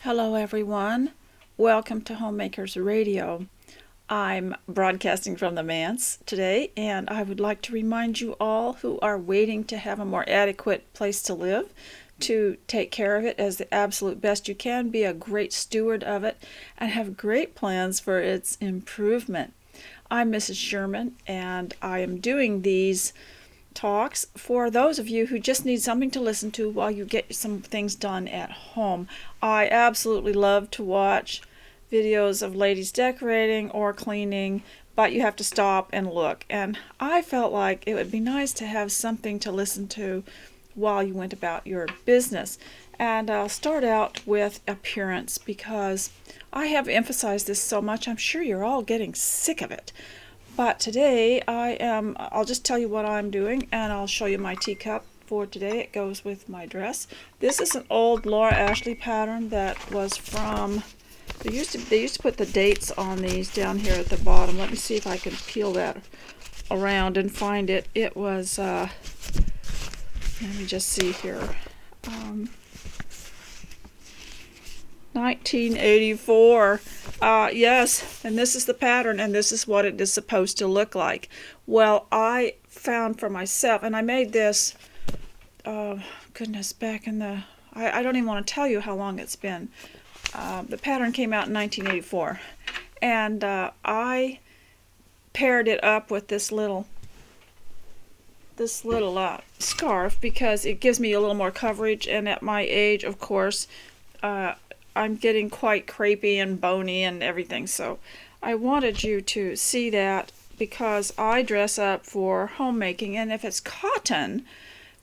Hello, everyone. Welcome to Homemakers Radio. I'm broadcasting from the manse today, and I would like to remind you all who are waiting to have a more adequate place to live to take care of it as the absolute best you can, be a great steward of it, and have great plans for its improvement. I'm Mrs. Sherman, and I am doing these talks for those of you who just need something to listen to while you get some things done at home. I absolutely love to watch videos of ladies decorating or cleaning, but you have to stop and look. And I felt like it would be nice to have something to listen to while you went about your business. And I'll start out with appearance because I have emphasized this so much. I'm sure you're all getting sick of it. But today I'll just tell you what I'm doing, and I'll show you my teacup for today. It goes with my dress. This is an old Laura Ashley pattern that was from, they used to put the dates on these down here at the bottom. Let me see if I can peel that around and find it. It was, let me just see here, 1984. Yes, and this is the pattern, and this is what it is supposed to look like. Well, I found for myself, and I made this, goodness, back in the, I don't even want to tell you how long it's been. The pattern came out in 1984, and I paired it up with this little scarf because it gives me a little more coverage, and at my age, of course, I'm getting quite crepey and bony and everything, so I wanted you to see that because I dress up for homemaking, and if it's cotton,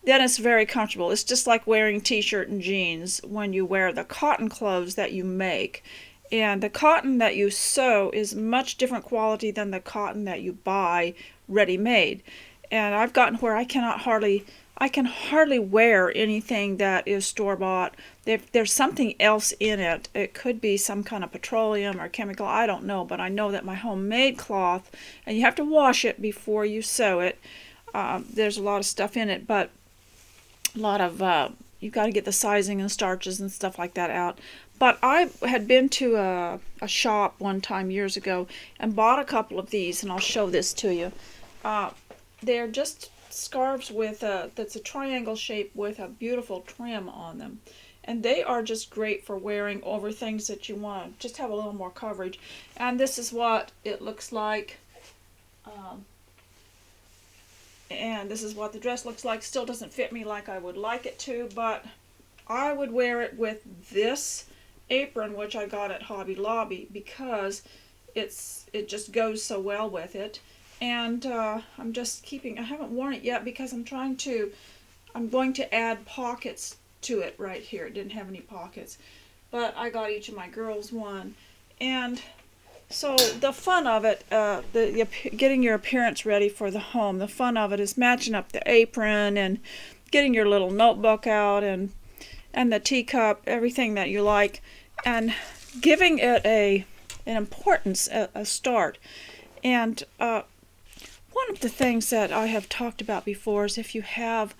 then it's very comfortable. It's just like wearing t-shirt and jeans when you wear the cotton clothes that you make. And the cotton that you sew is much different quality than the cotton that you buy ready-made. And I've gotten where I can hardly wear anything that is store-bought. There's something else in it. It could be some kind of petroleum or chemical, I don't know, but I know that my homemade cloth, and you have to wash it before you sew it. There's a lot of stuff in it, but a lot of, you've got to get the sizing and starches and stuff like that out. But I had been to a shop one time years ago and bought a couple of these, and I'll show this to you. They're just scarves with that's a triangle shape with a beautiful trim on them, and they are just great for wearing over things that you want to just have a little more coverage. And this is what it looks like, and this is what the dress looks like. Still doesn't fit me like I would like it to, but I would wear it with this apron, which I got at Hobby Lobby, because it just goes so well with it. And I'm just keeping, I haven't worn it yet because I'm going to add pockets to it right here. It didn't have any pockets, but I got each of my girls one. And so the fun of it, getting your appearance ready for the home, the fun of it is matching up the apron and getting your little notebook out and the teacup, everything that you like, and giving it an importance, a start. And one of the things that I have talked about before is if you have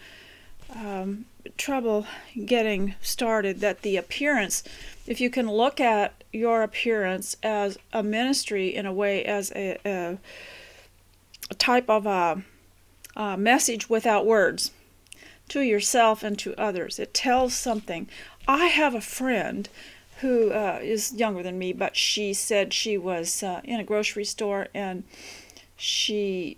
trouble getting started, that the appearance, if you can look at your appearance as a ministry in a way, as a type of a message without words to yourself and to others, it tells something. I have a friend who is younger than me, but she said she was in a grocery store, and she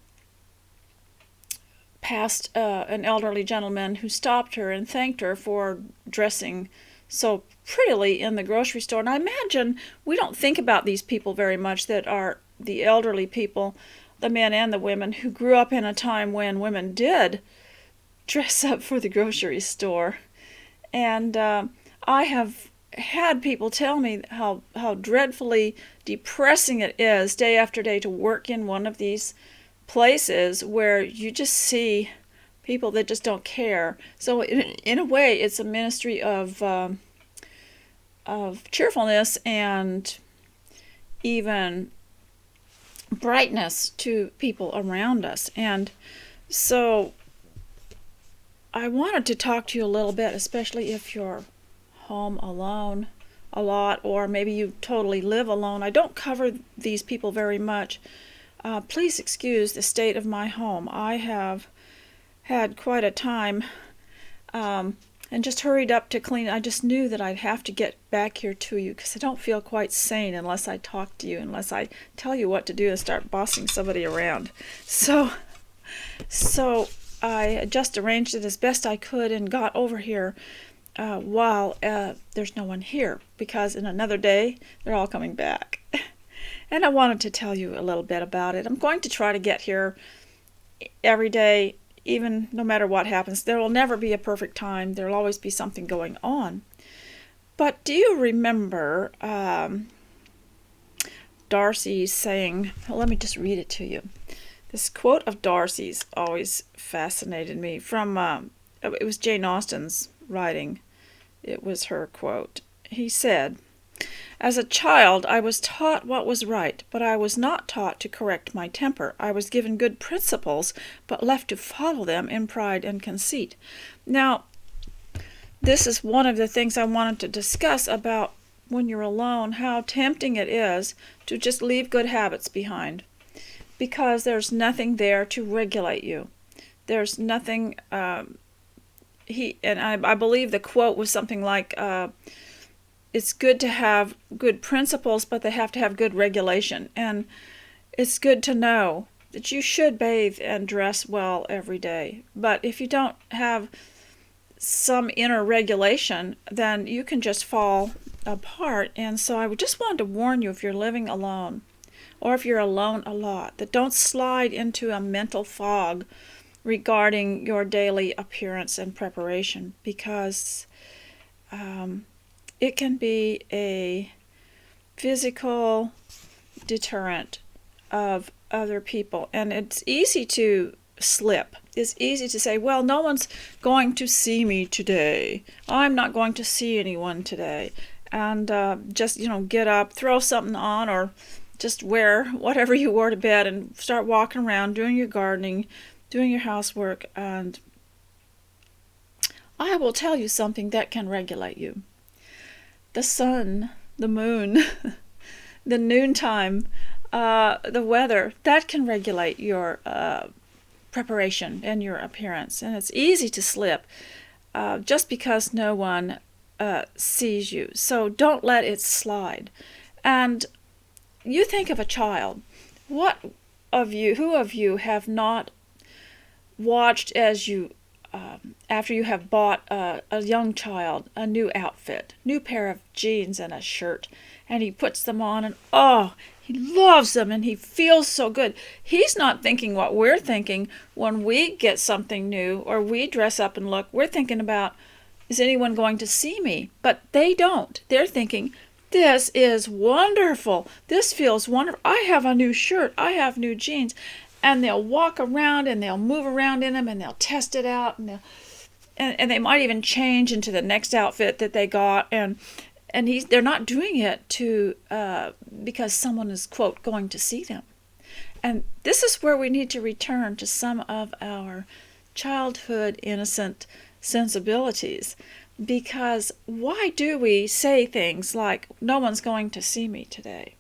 passed an elderly gentleman who stopped her and thanked her for dressing so prettily in the grocery store. And I imagine we don't think about these people very much, that are the elderly people, the men and the women, who grew up in a time when women did dress up for the grocery store. And I have had people tell me how dreadfully depressing it is day after day to work in one of these places where you just see people that just don't care. So in a way, it's a ministry of cheerfulness and even brightness to people around us. And so I wanted to talk to you a little bit, especially if you're home alone a lot, or maybe you totally live alone. I don't cover these people very much. Please excuse the state of my home. I have had quite a time, and just hurried up to clean. I just knew that I'd have to get back here to you because I don't feel quite sane unless I talk to you, unless I tell you what to do and start bossing somebody around. So I just arranged it as best I could and got over here while there's no one here, because in another day they're all coming back. And I wanted to tell you a little bit about it. I'm going to try to get here every day, even no matter what happens. There will never be a perfect time. There will always be something going on. But do you remember Darcy's saying, well, let me just read it to you. This quote of Darcy's always fascinated me. From it was Jane Austen's writing. It was her quote. He said, "As a child, I was taught what was right, but I was not taught to correct my temper. I was given good principles, but left to follow them in pride and conceit." Now, this is one of the things I wanted to discuss about when you're alone, how tempting it is to just leave good habits behind, because there's nothing there to regulate you. There's nothing, I believe the quote was something like, it's good to have good principles, but they have to have good regulation. And it's good to know that you should bathe and dress well every day. But if you don't have some inner regulation, then you can just fall apart. And so I just wanted to warn you, if you're living alone, or if you're alone a lot, that don't slide into a mental fog regarding your daily appearance and preparation, because it can be a physical deterrent of other people. And it's easy to slip. It's easy to say, well, no one's going to see me today. I'm not going to see anyone today. And just, get up, throw something on, or just wear whatever you wore to bed and start walking around, doing your gardening, doing your housework. And I will tell you something that can regulate you. The sun, the moon, the noontime, the weather, that can regulate your preparation and your appearance. And it's easy to slip just because no one sees you. So don't let it slide. And you think of a child. Who of you have not watched as you after you have bought a young child a new outfit, new pair of jeans and a shirt, and he puts them on, and he loves them and he feels so good. He's not thinking what we're thinking when we get something new or we dress up and look. We're thinking about, is anyone going to see me? But they don't. They're thinking, this is wonderful. This feels wonderful. I have a new shirt. I have new jeans. And they'll walk around and they'll move around in them and they'll test it out, and they might even change into the next outfit that they got, and they're not doing it because someone is, quote, going to see them. And this is where we need to return to some of our childhood innocent sensibilities, because why do we say things like, no one's going to see me today?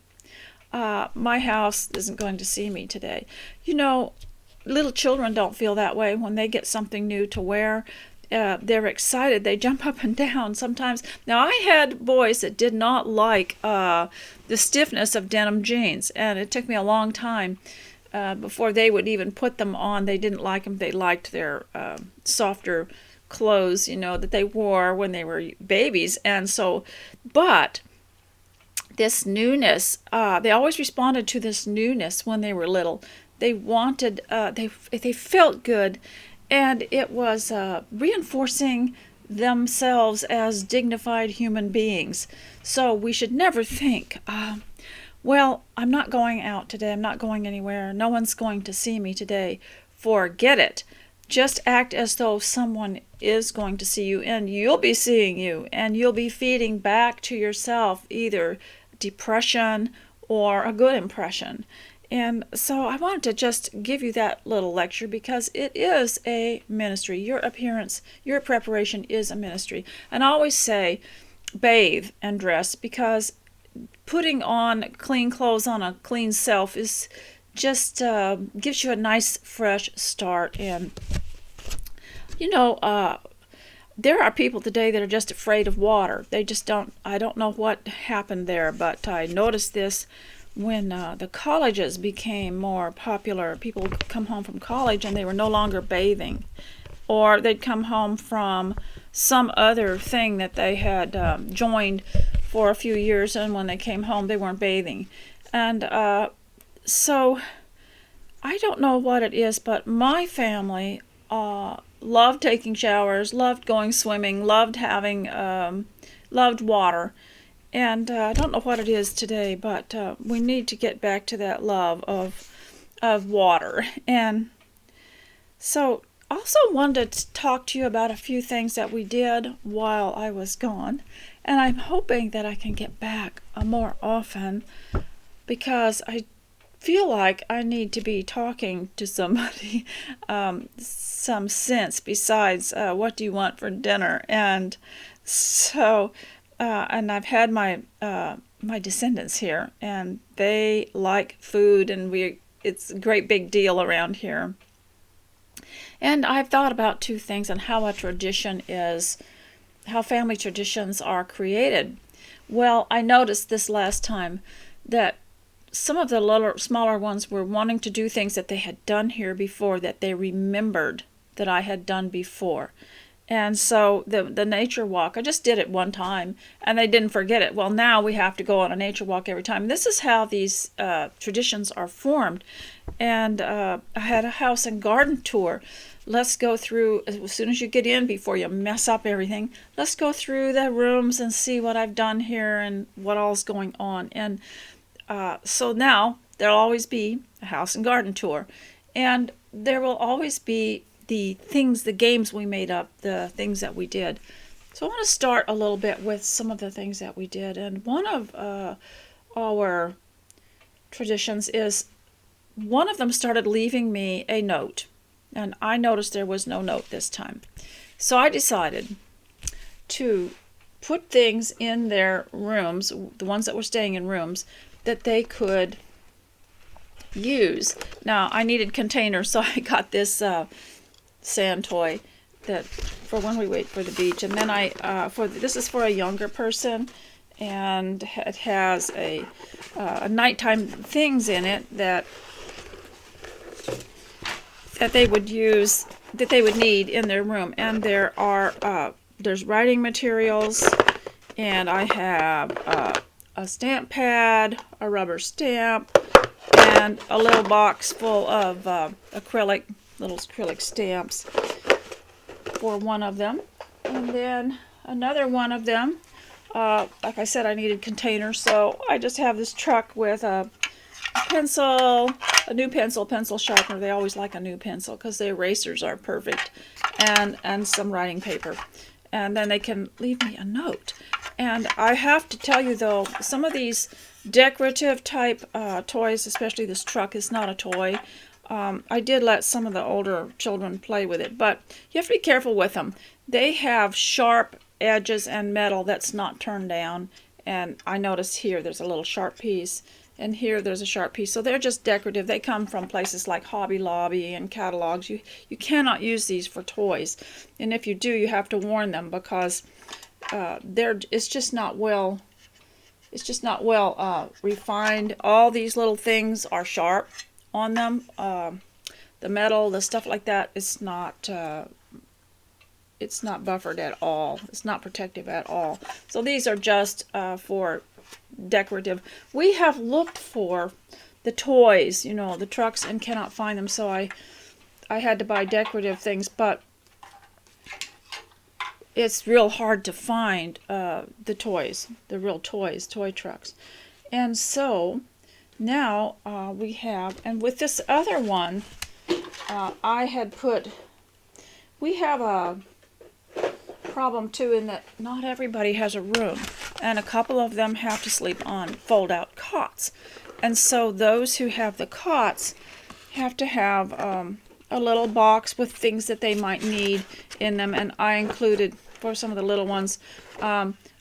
My house isn't going to see me today. Little children don't feel that way when they get something new to wear. They're excited. They jump up and down sometimes. Now, I had boys that did not like the stiffness of denim jeans, and it took me a long time before they would even put them on. They didn't like them. They liked their softer clothes, that they wore when they were babies. And so, but this newness, they always responded to this newness when they were little. They wanted, they felt good, and it was reinforcing themselves as dignified human beings. So we should never think, well, I'm not going out today, I'm not going anywhere, no one's going to see me today. Forget it. Just act as though someone is going to see you, and you'll be seeing you, and you'll be feeding back to yourself either depression or a good impression. And so I wanted to just give you that little lecture because it is a ministry. Your appearance, your preparation is a ministry. And I always say, bathe and dress, because putting on clean clothes on a clean self is just gives you a nice fresh start. And you know, there are people today that are just afraid of water. They just don't. I don't know what happened there, but I noticed this when the colleges became more popular. People would come home from college and they were no longer bathing, or they'd come home from some other thing that they had joined for a few years, and when they came home they weren't bathing. And so I don't know what it is, but my family loved taking showers, loved going swimming, loved having, loved water. And I don't know what it is today, but we need to get back to that love of water. And so also wanted to talk to you about a few things that we did while I was gone. And I'm hoping that I can get back more often, because I feel like I need to be talking to somebody some sense besides what do you want for dinner. And so and I've had my my descendants here, and they like food, and it's a great big deal around here. And I've thought about two things on how a tradition is, how family traditions are created. Well, I noticed this last time that some of the little smaller ones were wanting to do things that they had done here before, that they remembered that I had done before. And so the nature walk, I just did it one time and they didn't forget it. Well, now we have to go on a nature walk every time. This is how these traditions are formed. And I had a house and garden tour. Let's go through, as soon as you get in, before you mess up everything, let's go through the rooms and see what I've done here and what all's going on. And so now there'll always be a house and garden tour. And there will always be the things, the games we made up, the things that we did. So I want to start a little bit with some of the things that we did. And one of our traditions is, one of them started leaving me a note. And I noticed there was no note this time. So I decided to put things in their rooms, the ones that were staying in rooms, that they could use. Now, I needed containers, so I got this sand toy that for when we wait for the beach. And then this is for a younger person, and it has a nighttime things in it that they would use, that they would need in their room. And there's writing materials, and I have a stamp pad, a rubber stamp, and a little box full of little acrylic stamps for one of them. And then another one of them, like I said, I needed containers, so I just have this truck with a pencil, a new pencil sharpener. They always like a new pencil because the erasers are perfect, and some writing paper. And then they can leave me a note. And I have to tell you, though, some of these decorative type toys, especially this truck, is not a toy. I did let some of the older children play with it, but you have to be careful with them. They have sharp edges and metal that's not turned down. And I noticed here there's a little sharp piece, and here there's a sharp piece. So they're just decorative. They come from places like Hobby Lobby and catalogs. You cannot use these for toys. And if you do, you have to warn them, because it's just not well refined. All these little things are sharp on them. The metal, the stuff like that, it's not buffered at all. It's not protective at all. So these are just for decorative. We have looked for the toys, the trucks, and cannot find them. So I had to buy decorative things, but it's real hard to find the toys, the real toys, toy trucks. And so now we have, and with this other one, we have a problem too, in that not everybody has a room, and a couple of them have to sleep on fold-out cots. And so those who have the cots have to have a little box with things that they might need in them. And I included, for some of the little ones,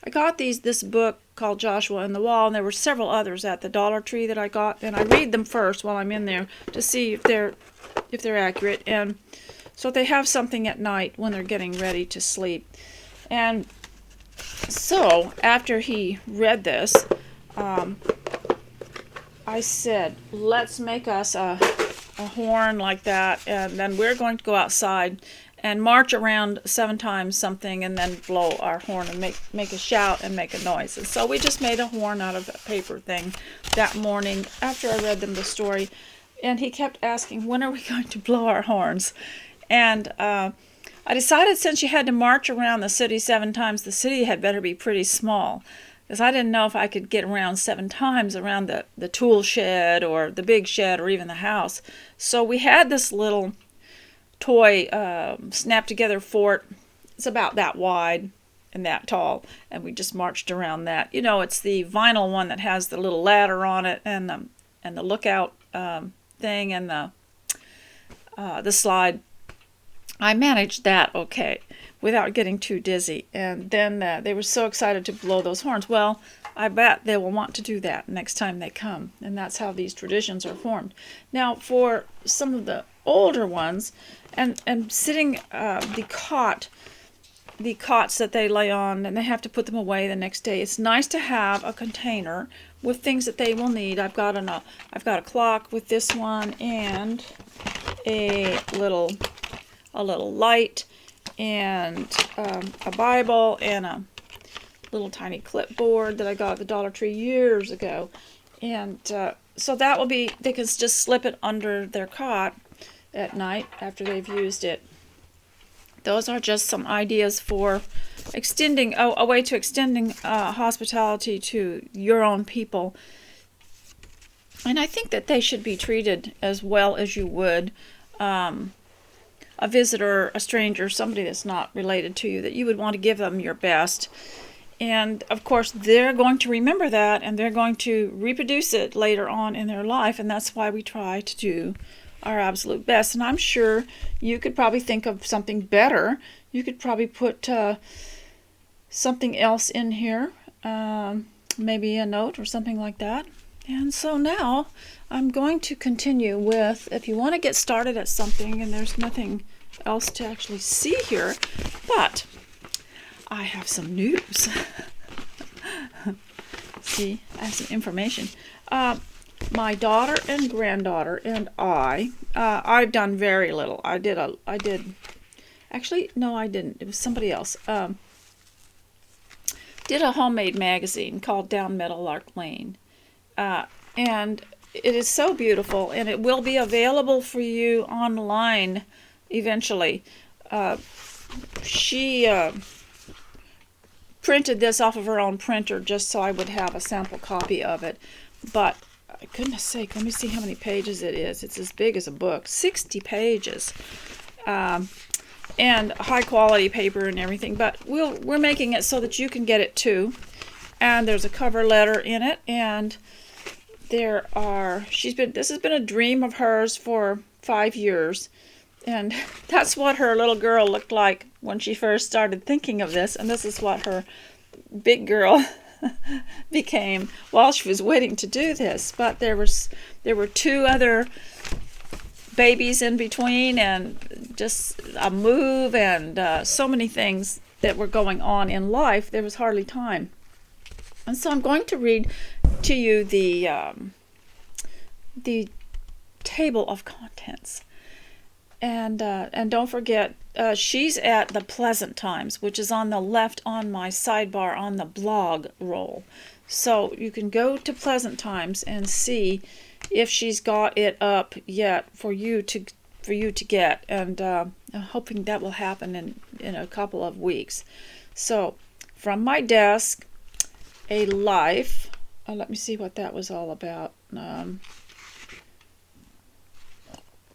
I got this book called Joshua and the Wall, and there were several others at the Dollar Tree that I got, and I read them first while I'm in there to see if they're accurate, and so they have something at night when they're getting ready to sleep. And so after he read this, I said, let's make us a horn like that, and then we're going to go outside and march around 7 times something, and then blow our horn and make a shout and make a noise. And so we just made a horn out of a paper thing that morning after I read them the story. And he kept asking, when are we going to blow our horns? And I decided, since you had to march around the city 7 times, the city had better be pretty small, because I didn't know if I could get around 7 times around the tool shed or the big shed or even the house. So we had this little toy snap-together fort. It's about that wide and that tall, and we just marched around that. You know, it's the vinyl one that has the little ladder on it, and the lookout thing, and the slide. I managed that okay without getting too dizzy. And then they were so excited to blow those horns. Well, I bet they will want to do that next time they come, and that's how these traditions are formed. Now, for some of the older ones, and sitting the cots that they lay on, and they have to put them away the next day. It's nice to have a container with things that they will need. I've got a clock with this one, and a little light, and a Bible, and a little tiny clipboard that I got at the Dollar Tree years ago. And so that will be, they can just slip it under their cot at night after they've used it. Those are just some ideas for extending, a way to extending hospitality to your own people. And I think that they should be treated as well as you would a visitor, a stranger, somebody that's not related to you, that you would want to give them your best. And of course, they're going to remember that, and they're going to reproduce it later on in their life, and that's why we try to do our absolute best. And I'm sure you could probably think of something better. You could probably put something else in here, maybe a note or something like that. And so now I'm going to continue with, if you want to get started at something, and there's nothing else to actually see here, but I have some news. See, I have some information. My daughter and granddaughter and I've done very little. I didn't. It was somebody else. Did a homemade magazine called Down Meadowlark Lane. And it is so beautiful, and it will be available for you online eventually. She printed this off of her own printer just so I would have a sample copy of it. But, goodness sake, let me see how many pages it is. It's as big as a book, 60 pages. And high quality paper and everything. But we're making it so that you can get it too. And there's a cover letter in it, and this has been a dream of hers for 5 years, and that's what her little girl looked like when she first started thinking of this, and this is what her big girl became while she was waiting to do this. But there were 2 other babies in between, and just a move, and so many things that were going on in life, there was hardly time. And so I'm going to read to you the table of contents, and don't forget, she's at the Pleasant Times, which is on the left on my sidebar on the blog roll. So you can go to Pleasant Times and see if she's got it up yet for you to get, and I'm hoping that will happen in a couple of weeks. So from my desk, a life. Let me see what that was all about.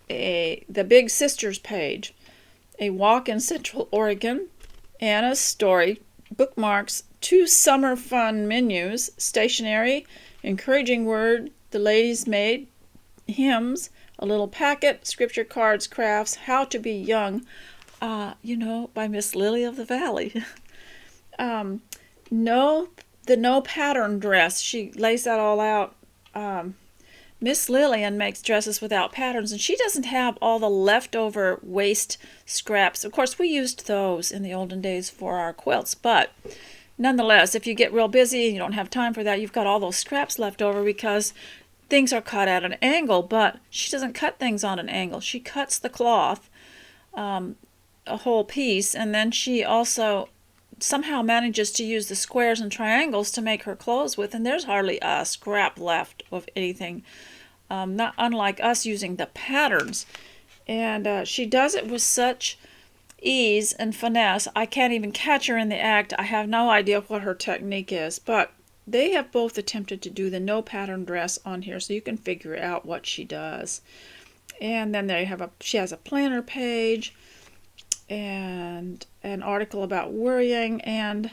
The Big Sisters page, a walk in Central Oregon, Anna's story, bookmarks, 2 summer fun menus, stationery, encouraging word, the ladies' maid, hymns, a little packet, scripture cards, crafts, how to be young, by Miss Lily of the Valley. no pattern dress. She lays that all out. Miss Lillian makes dresses without patterns, and she doesn't have all the leftover waste scraps. Of course, we used those in the olden days for our quilts, but nonetheless, if you get real busy and you don't have time for that, you've got all those scraps left over because things are cut at an angle. But she doesn't cut things on an angle. She cuts the cloth, a whole piece, and then she also somehow manages to use the squares and triangles to make her clothes with, and there's hardly a scrap left of anything, not unlike us using the patterns. And she does it with such ease and finesse. I can't even catch her in the act. I have no idea what her technique is, but they have both attempted to do the no pattern dress on here, so you can figure out what she does. And then she has a planner page and an article about worrying. And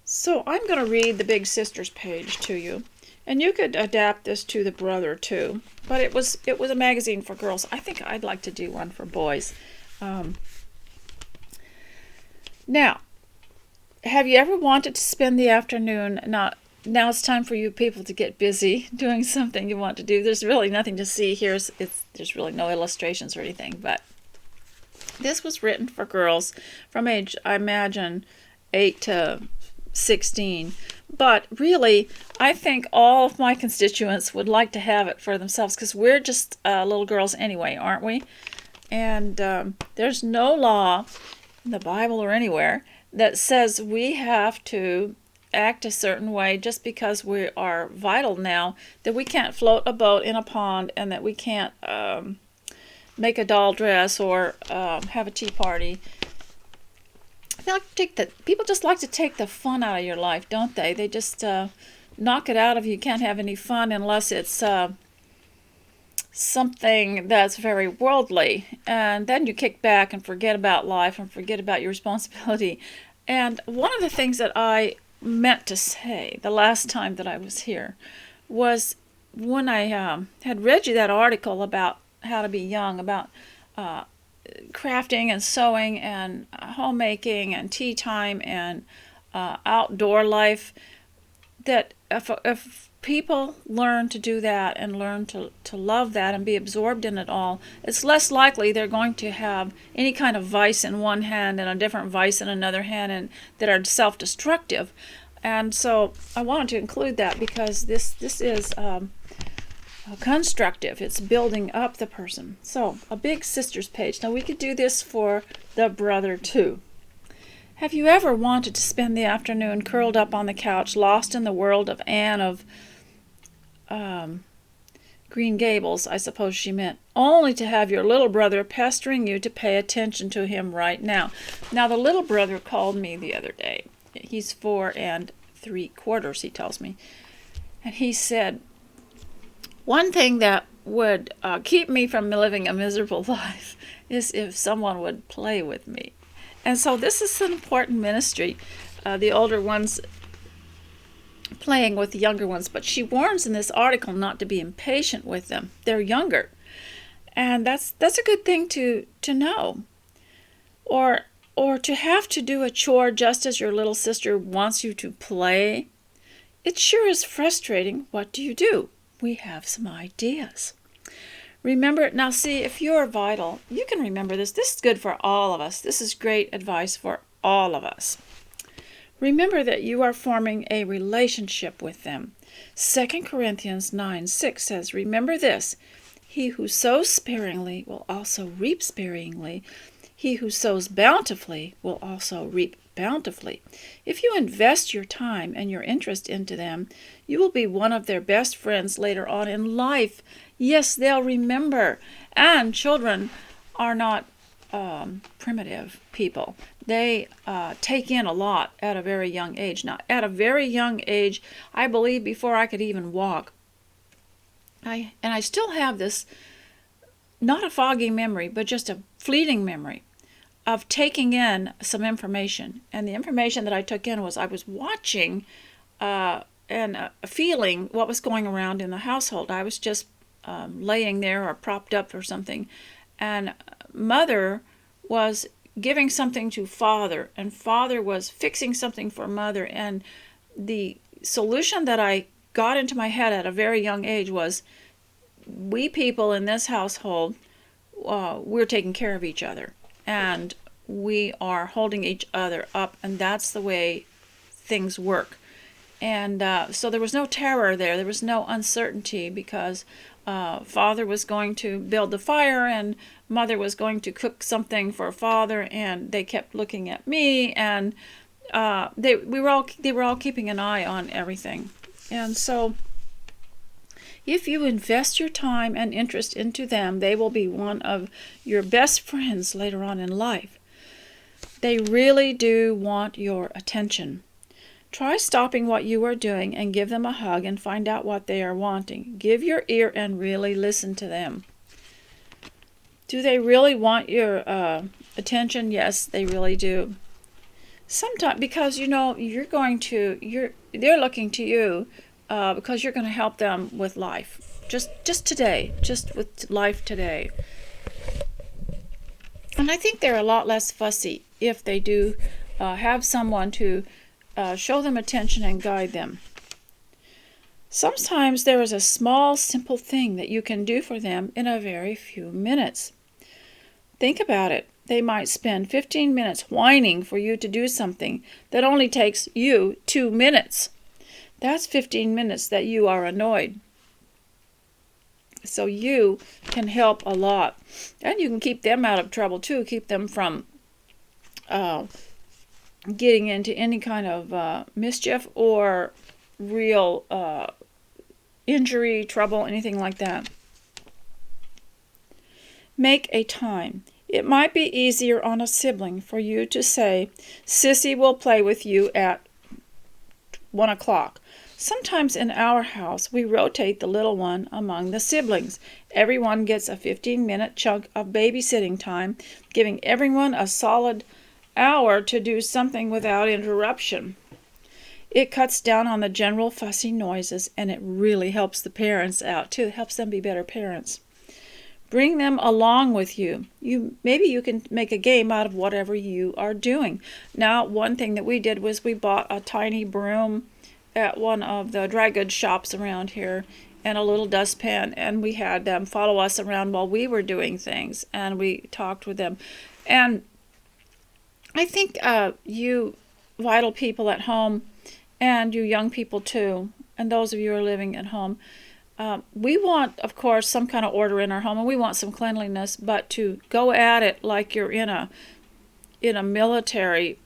so I'm going to read the Big Sisters page to you, and you could adapt this to the brother too, but it was a magazine for girls. I think I'd like to do one for boys. Now, have you ever wanted to spend the afternoon? Now it's time for you people to get busy doing something you want to do. There's really nothing to see here. There's really no illustrations or anything, but this was written for girls from age, I imagine, 8 to 16. But really, I think all of my constituents would like to have it for themselves because we're just little girls anyway, aren't we? And there's no law in the Bible or anywhere that says we have to act a certain way just because we are vital now, that we can't float a boat in a pond and that we can't make a doll dress or have a tea party. People just like to take the fun out of your life, don't they? They just knock it out of you. You can't have any fun unless it's something that's very worldly. And then you kick back and forget about life and forget about your responsibility. And one of the things that I meant to say the last time that I was here was when I had read you that article about how to be young, about crafting and sewing and homemaking and tea time and outdoor life, that if people learn to do that and learn to love that and be absorbed in it all, it's less likely they're going to have any kind of vice in one hand and a different vice in another hand and that are self-destructive. And so I wanted to include that because this is constructive. It's building up the person. So a Big Sisters page. Now we could do this for the brother too. Have you ever wanted to spend the afternoon curled up on the couch, lost in the world of Anne of Green Gables, I suppose she meant, only to have your little brother pestering you to pay attention to him right now? Now the little brother called me the other day. He's 4 3/4, he tells me. And he said, one thing that would keep me from living a miserable life is if someone would play with me. And so this is an important ministry, the older ones playing with the younger ones. But she warns in this article not to be impatient with them. They're younger. And that's a good thing to know. Or to have to do a chore just as your little sister wants you to play. It sure is frustrating. What do? We have some ideas. Remember, now see, if you're vital, you can remember this. This is good for all of us. This is great advice for all of us. Remember that you are forming a relationship with them. 2 Corinthians 9:6 says, remember this, he who sows sparingly will also reap sparingly. He who sows bountifully will also reap bountifully. If you invest your time and your interest into them, you will be one of their best friends later on in life. Yes, they'll remember. And children are not primitive people. They take in a lot at a very young age. Now, at a very young age, I believe before I could even walk, I still have this, not a foggy memory, but just a fleeting memory of taking in some information. And the information that I took in was I was watching and feeling what was going around in the household. I was just laying there or propped up or something. And Mother was giving something to father, and father was fixing something for mother. And the solution that I got into my head at a very young age was, we people in this household, we're taking care of each other, and we are holding each other up, and that's the way things work. And so there was no terror there. There was no uncertainty, because father was going to build the fire and mother was going to cook something for father, and they kept looking at me, and they were all keeping an eye on everything. And so if you invest your time and interest into them, they will be one of your best friends later on in life. They really do want your attention. Try stopping what you are doing and give them a hug and find out what they are wanting. Give your ear and really listen to them. Do they really want your attention? Yes, they really do. Sometimes, because they're looking to you because you're going to help them with life. Just today, just with life today. And I think they're a lot less fussy if they do have someone to show them attention and guide them. Sometimes there is a small, simple thing that you can do for them in a very few minutes. Think about it. They might spend 15 minutes whining for you to do something that only takes you 2 minutes. That's 15 minutes that you are annoyed. So you can help a lot. And you can keep them out of trouble too. Keep them from getting into any kind of mischief or real injury, trouble, anything like that. Make a time. It might be easier on a sibling for you to say, Sissy will play with you at 1 o'clock. Sometimes in our house, we rotate the little one among the siblings. Everyone gets a 15-minute chunk of babysitting time, giving everyone a solid hour to do something without interruption. It cuts down on the general fussy noises, and it really helps the parents out too. It helps them be better parents. Bring them along with you. Maybe you can make a game out of whatever you are doing. Now, one thing that we did was we bought a tiny broom at one of the dry goods shops around here, and a little dustpan, and we had them follow us around while we were doing things, and we talked with them. And I think you vital people at home, and you young people too, and those of you who are living at home, we want, of course, some kind of order in our home, and we want some cleanliness, but to go at it like you're in a military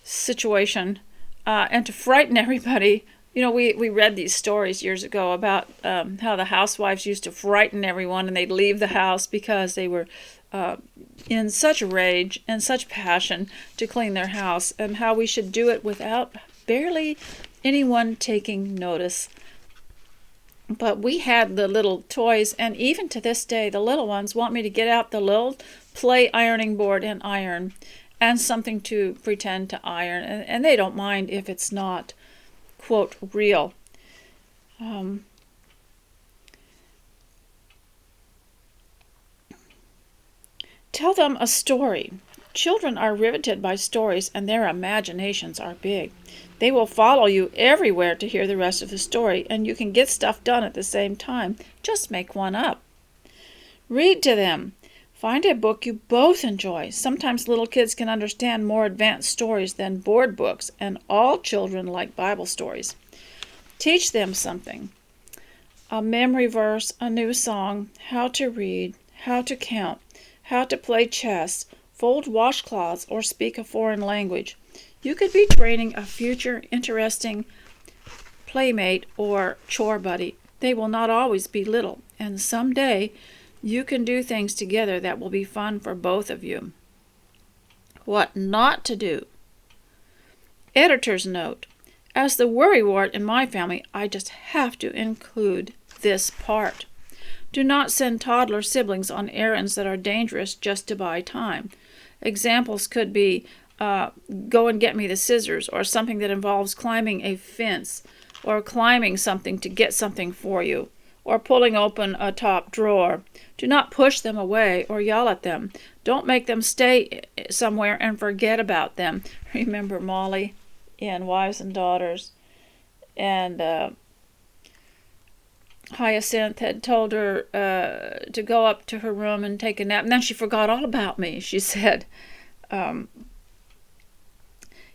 situation, and to frighten everybody. We read these stories years ago about how the housewives used to frighten everyone, and they'd leave the house because they were in such rage and such passion to clean their house, and how we should do it without barely anyone taking notice. But we had the little toys, and even to this day, the little ones want me to get out the little play ironing board and iron, and something to pretend to iron, and they don't mind if it's not, quote, real. Tell them a story. Children are riveted by stories, and their imaginations are big. They will follow you everywhere to hear the rest of the story, and you can get stuff done at the same time. Just make one up. Read to them. Find a book you both enjoy. Sometimes little kids can understand more advanced stories than board books, and all children like Bible stories. Teach them something. A memory verse, a new song, how to read, how to count, how to play chess, fold washcloths, or speak a foreign language. You could be training a future interesting playmate or chore buddy. They will not always be little, and someday you can do things together that will be fun for both of you. What not to do. Editor's note. As the worrywart in my family, I just have to include this part. Do not send toddler siblings on errands that are dangerous just to buy time. Examples could be, go and get me the scissors, or something that involves climbing a fence, or climbing something to get something for you, or pulling open a top drawer. Do not push them away or yell at them. Don't make them stay somewhere and forget about them. Remember Molly in Wives and Daughters? And Hyacinth had told her to go up to her room and take a nap, and then she forgot all about me, she said.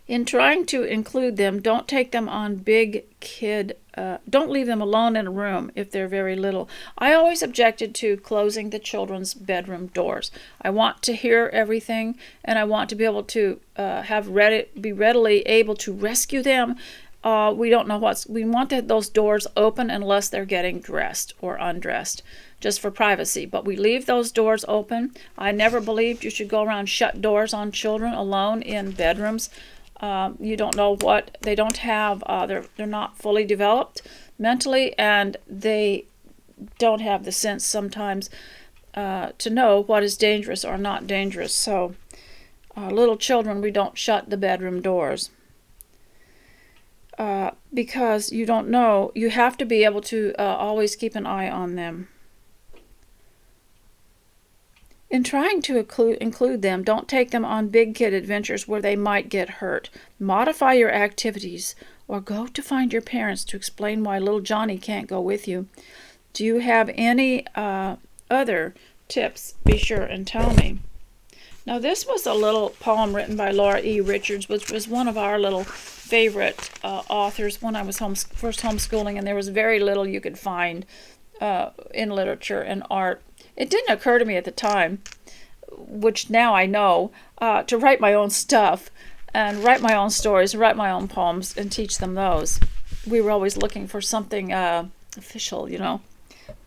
In trying to include them, don't take them on don't leave them alone in a room if they're very little. I always objected to closing the children's bedroom doors. I want to hear everything, and I want to be able to be readily able to rescue them. We want those doors open unless they're getting dressed or undressed, just for privacy. But we leave those doors open. I never believed you should go around shut doors on children alone in bedrooms. You don't know what they don't have. They're not fully developed mentally, and they don't have the sense sometimes to know what is dangerous or not dangerous. So little children, we don't shut the bedroom doors. Because you don't know, you have to be able to always keep an eye on them. In trying to include them, don't take them on big kid adventures where they might get hurt. Modify your activities, or go to find your parents to explain why little Johnny can't go with you. Do you have any other tips? Be sure and tell me. Now, this was a little poem written by Laura E. Richards, which was one of our little favorite authors when I was first homeschooling, and there was very little you could find in literature and art. It didn't occur to me at the time, which now I know, to write my own stuff and write my own stories, write my own poems, and teach them those. We were always looking for something official,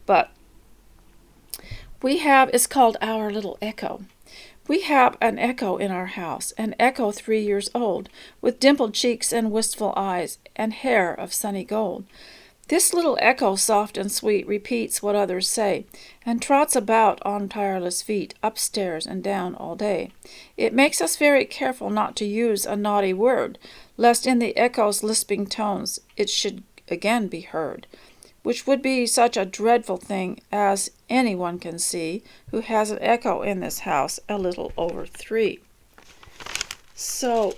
But it's called Our Little Echo. We have an echo in our house, an echo 3 years old, with dimpled cheeks and wistful eyes, and hair of sunny gold. This little echo, soft and sweet, repeats what others say, and trots about on tireless feet, upstairs and down all day. It makes us very careful not to use a naughty word, lest in the echo's lisping tones it should again be heard, which would be such a dreadful thing, as anyone can see who has an echo in this house a little over 3. So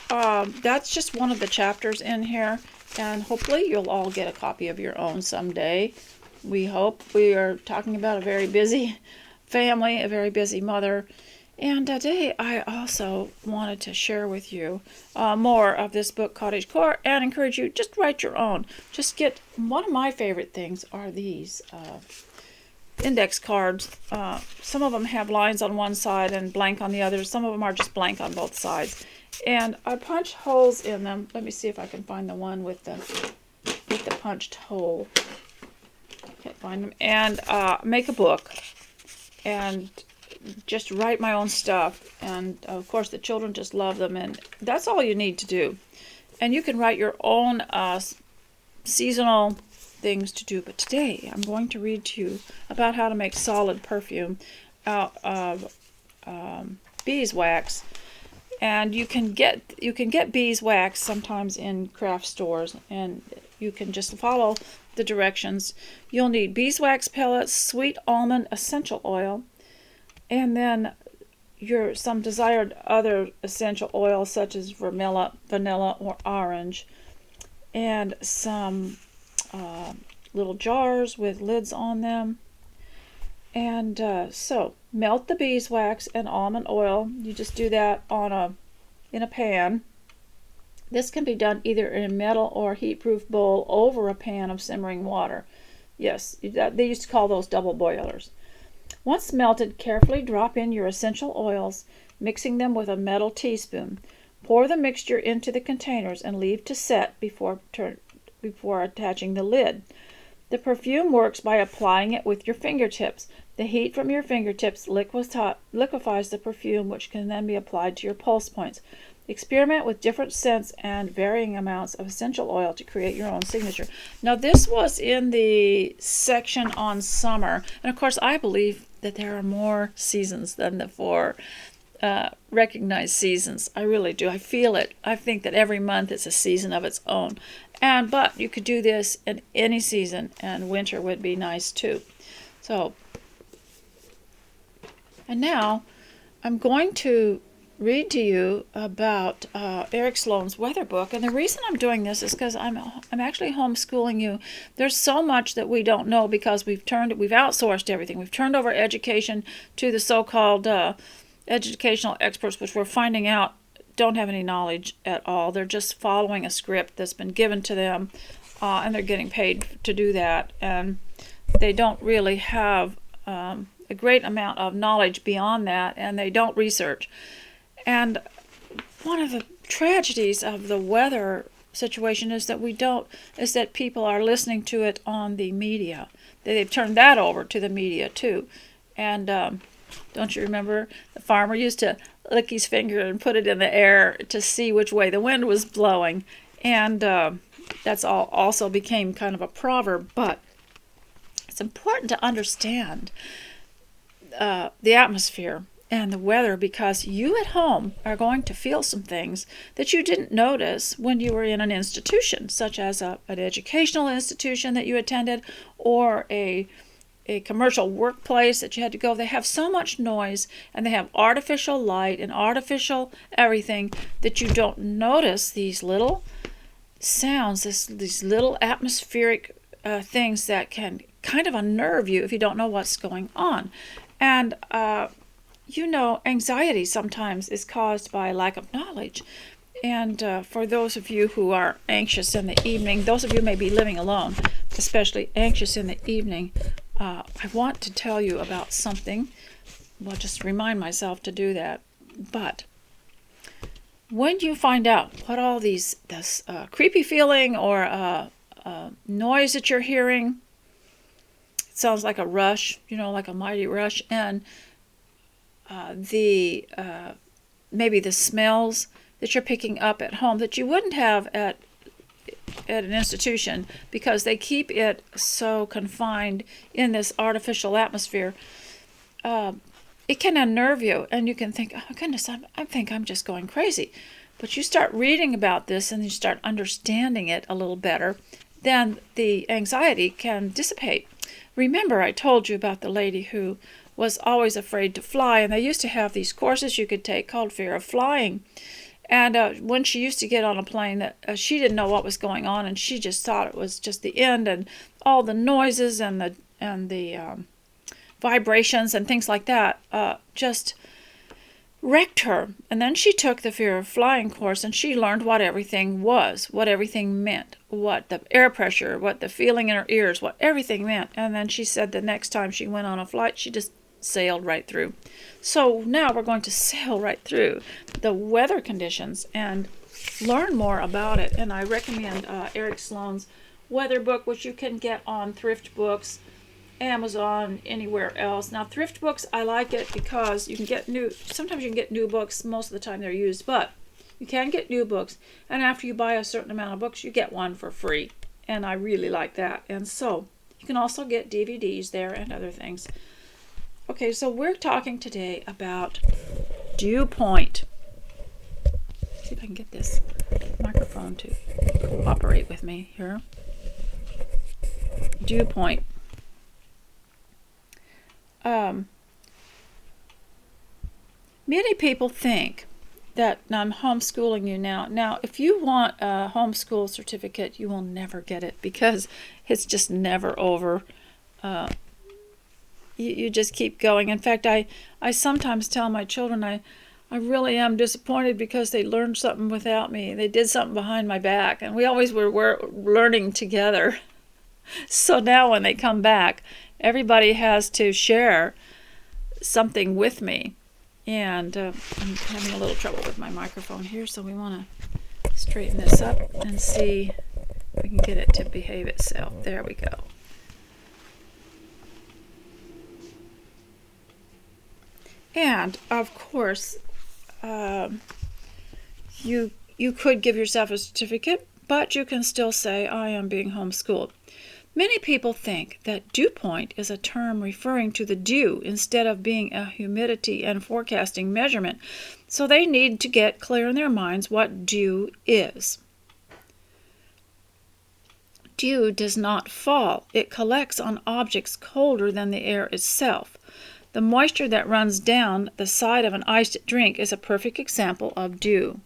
that's just one of the chapters in here. And hopefully you'll all get a copy of your own someday. We hope. We are talking about a very busy family, a very busy mother. And today I also wanted to share with you more of this book, Cottage Core, and encourage you, just write your own. Just get, one of my favorite things are these index cards. Some of them have lines on one side and blank on the other. Some of them are just blank on both sides. And I punch holes in them. Let me see if I can find the one with the punched hole. Can't find them. And make a book and just write my own stuff. And of course the children just love them, and that's all you need to do. And you can write your own seasonal things to do. But today I'm going to read to you about how to make solid perfume out of beeswax. And you can get beeswax sometimes in craft stores, and you can just follow the directions. You'll need beeswax pellets, sweet almond essential oil, and then some desired other essential oils such as vanilla or orange, and some little jars with lids on them. And so melt the beeswax and almond oil. You just do that in a pan. This can be done either in a metal or heat-proof bowl over a pan of simmering water. Yes, they used to call those double boilers. Once melted, carefully drop in your essential oils, mixing them with a metal teaspoon. Pour the mixture into the containers and leave to set before attaching the lid. The perfume works by applying it with your fingertips. The heat from your fingertips liquefies the perfume, which can then be applied to your pulse points. Experiment with different scents and varying amounts of essential oil to create your own signature. Now, this was in the section on summer. And, of course, I believe that there are more seasons than the 4. recognize seasons. I really do. I feel it. I think that every month is a season of its own. But you could do this in any season, and winter would be nice too. So, and now I'm going to read to you about Eric Sloane's weather book. And the reason I'm doing this is because I'm actually homeschooling you. There's so much that we don't know because we've outsourced everything. We've turned over education to the so-called educational experts, which we're finding out don't have any knowledge at all. They're just following a script that's been given to them, and they're getting paid to do that. And they don't really have a great amount of knowledge beyond that, and they don't research. And one of the tragedies of the weather situation is that people are listening to it on the media. They've turned that over to the media too. And don't you remember the farmer used to lick his finger and put it in the air to see which way the wind was blowing? And that's all also became kind of a proverb. But it's important to understand the atmosphere and the weather, because you at home are going to feel some things that you didn't notice when you were in an institution, such as an educational institution that you attended, or a commercial workplace that you had to go. They have so much noise, and they have artificial light and artificial everything, that you don't notice these little sounds, these little atmospheric things that can kind of unnerve you if you don't know what's going on. And anxiety sometimes is caused by lack of knowledge. And for those of you who are anxious in the evening, those of you who may be living alone, especially anxious in the evening, I want to tell you about something. Well, just remind myself to do that. But when you find out what all this creepy feeling or noise that you're hearing, it sounds like a rush, like a mighty rush, and maybe the smells that you're picking up at home that you wouldn't have at an institution, because they keep it so confined in this artificial atmosphere. It can unnerve you, and you can think, oh goodness, I think I'm just going crazy. But you start reading about this and you start understanding it a little better, then the anxiety can dissipate. Remember, I told you about the lady who was always afraid to fly, and they used to have these courses you could take called Fear of Flying. And when she used to get on a plane, she didn't know what was going on, and she just thought it was just the end, and all the noises and the vibrations and things like that just wrecked her. And then she took the Fear of Flying course, and she learned what everything was, what everything meant, what the air pressure, what the feeling in her ears, what everything meant. And then she said the next time she went on a flight, she just sailed right through. So now we're going to sail right through the weather conditions and learn more about it. And I recommend Eric Sloane's weather book, which you can get on Thrift Books, Amazon, anywhere else. Now, Thrift Books, I like it because you can get sometimes you can get new books. Most of the time they're used, but you can get new books. And after you buy a certain amount of books, you get one for free. And I really like that. And so you can also get DVDs there and other things. Okay, so we're talking today about Dewpoint. See if I can get this microphone to cooperate with me here. Dewpoint. Many people think that I'm homeschooling you now. Now, if you want a homeschool certificate, you will never get it because it's just never over. You just keep going. In fact, I sometimes tell my children I really am disappointed because they learned something without me. They did something behind my back, and we always were learning together. So now when they come back, everybody has to share something with me. And I'm having a little trouble with my microphone here, so we want to straighten this up and see if we can get it to behave itself. There we go. And of course, you could give yourself a certificate, but you can still say, I am being homeschooled. Many people think that dewpoint is a term referring to the dew instead of being a humidity and forecasting measurement, so they need to get clear in their minds what dew is. Dew does not fall. It collects on objects colder than the air itself. The moisture that runs down the side of an iced drink is a perfect example of dew.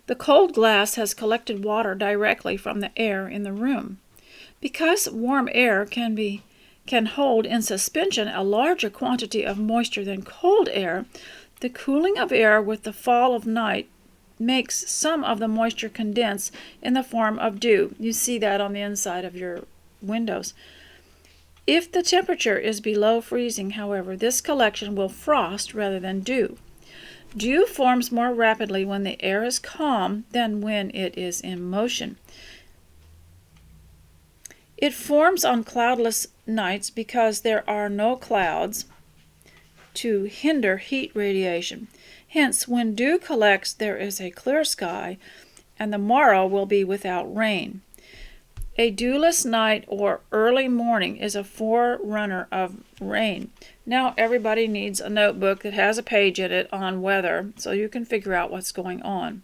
The cold glass has collected water directly from the air in the room. Because warm air can hold in suspension a larger quantity of moisture than cold air, the cooling of air with the fall of night makes some of the moisture condense in the form of dew. You see that on the inside of your windows. If the temperature is below freezing, however, this collection will frost rather than dew. Dew forms more rapidly when the air is calm than when it is in motion. It forms on cloudless nights because there are no clouds to hinder heat radiation. Hence, when dew collects, there is a clear sky, and the morrow will be without rain. A dewless night or early morning is a forerunner of rain. Now everybody needs a notebook that has a page in it on weather so you can figure out what's going on.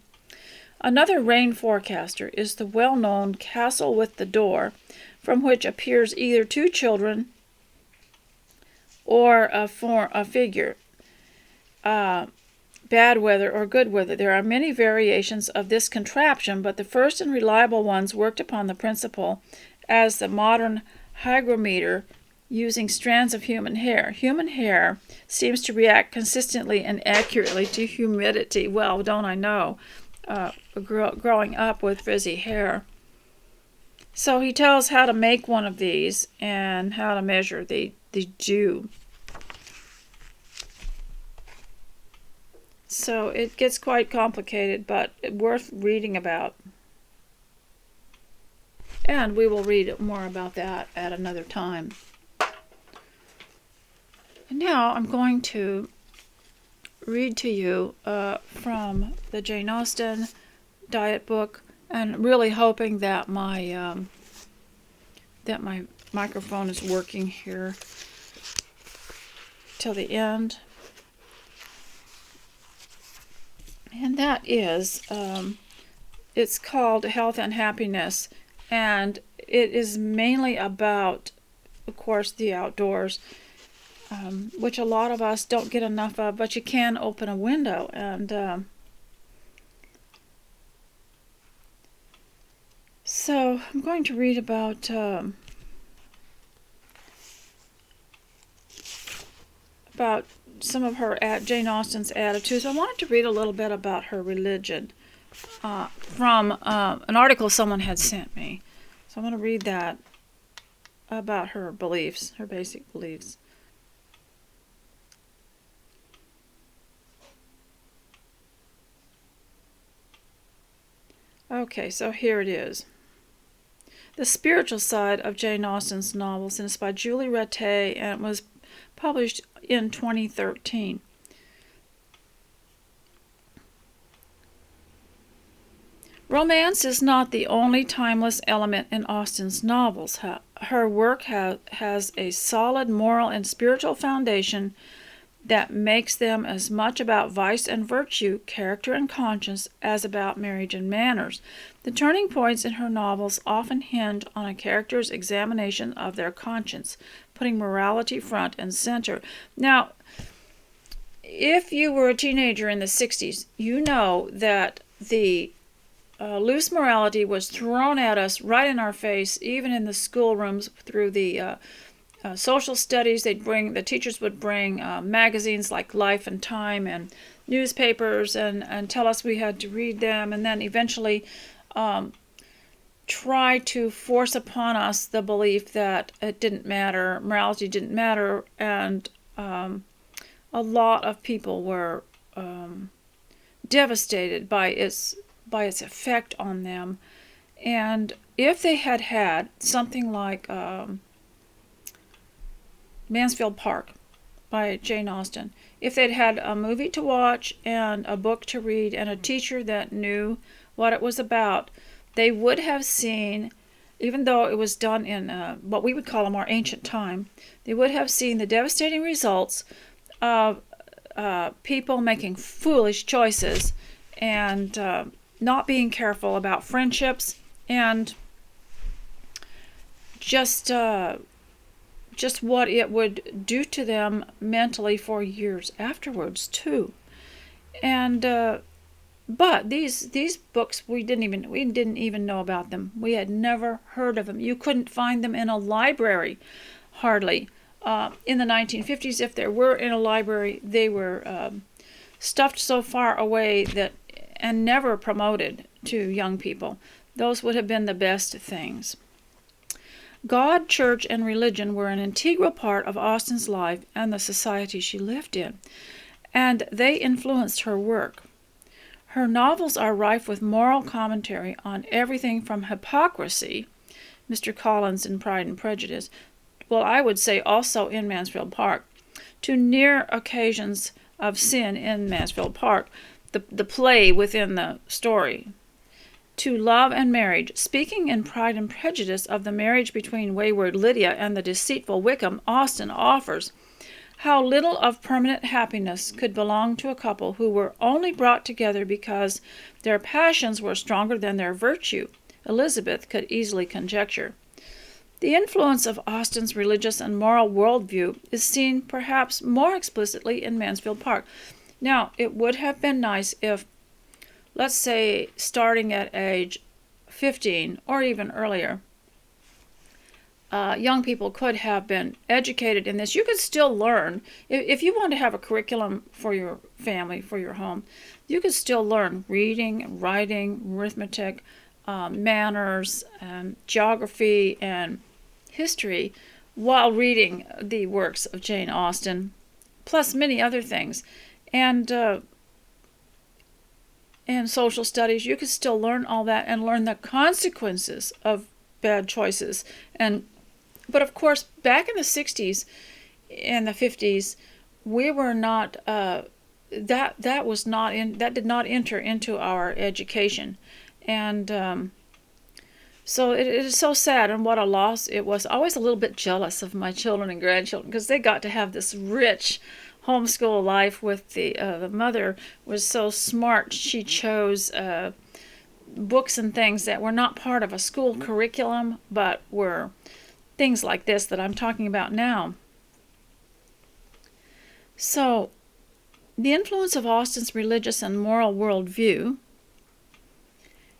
Another rain forecaster is the well-known castle with the door, from which appears either two children or a figure. Bad weather or good weather. There are many variations of this contraption, but the first and reliable ones worked upon the principle as the modern hygrometer using strands of human hair. Human hair seems to react consistently and accurately to humidity. Well, don't I know, growing up with frizzy hair. So he tells how to make one of these and how to measure the dew. So it gets quite complicated, but worth reading about. And we will read more about that at another time. And now I'm going to read to you from the Jane Austen diet book, and really hoping that my microphone is working here till the end. And that is, it's called Health and Happiness, and it is mainly about, of course, the outdoors, which a lot of us don't get enough of, but you can open a window. And so I'm going to read about some of her Jane Austen's attitudes. I wanted to read a little bit about her religion from an article someone had sent me. So I'm going to read that about her beliefs, her basic beliefs. Okay, so here it is. The Spiritual Side of Jane Austen's Novels, and it's by Julie Rattay, and it was published in 2013. Romance is not the only timeless element in Austen's novels. Her work has a solid moral and spiritual foundation that makes them as much about vice and virtue, character and conscience, as about marriage and manners. The turning points in her novels often hinge on a character's examination of their conscience, putting morality front and center. Now, if you were a teenager in the 60s, you know that the loose morality was thrown at us right in our face, even in the schoolrooms through the social studies. The teachers would bring magazines like Life and Time and newspapers and tell us we had to read them, and then eventually try to force upon us the belief that it didn't matter, morality didn't matter, and a lot of people were devastated by its effect on them. And if they had had something like Mansfield Park by Jane Austen. If they'd had a movie to watch and a book to read and a teacher that knew what it was about, they would have seen, even though it was done in what we would call a more ancient time, they would have seen the devastating results of people making foolish choices and not being careful about friendships and just what it would do to them mentally for years afterwards too. And but these books, we didn't even know about them. We had never heard of them. You couldn't find them in a library, hardly. In the 1950s, if there were in a library, they were stuffed so far away and never promoted to young people. Those would have been the best things. God, church, and religion were an integral part of Austen's life and the society she lived in, and they influenced her work. Her novels are rife with moral commentary on everything from hypocrisy, Mr. Collins in Pride and Prejudice, well, I would say also in Mansfield Park, to near occasions of sin in Mansfield Park, the play within the story, to love and marriage. Speaking in Pride and Prejudice of the marriage between wayward Lydia and the deceitful Wickham, Austen offers how little of permanent happiness could belong to a couple who were only brought together because their passions were stronger than their virtue, Elizabeth could easily conjecture. The influence of Austen's religious and moral worldview is seen perhaps more explicitly in Mansfield Park. Now, it would have been nice if, let's say, starting at age 15 or even earlier, young people could have been educated in this. You could still learn. If you want to have a curriculum for your family, for your home, you could still learn reading, writing, arithmetic, manners, geography, and history while reading the works of Jane Austen, plus many other things. And social studies, you could still learn all that and learn the consequences of bad choices. But of course, back in the 60s and the 50s, we were not that did not enter into our education, and so it is so sad, and what a loss it was. Always a little bit jealous of my children and grandchildren because they got to have this rich homeschool life with the mother was so smart. She chose books and things that were not part of a school curriculum, but were things like this that I'm talking about now. So, the influence of Austen's religious and moral worldview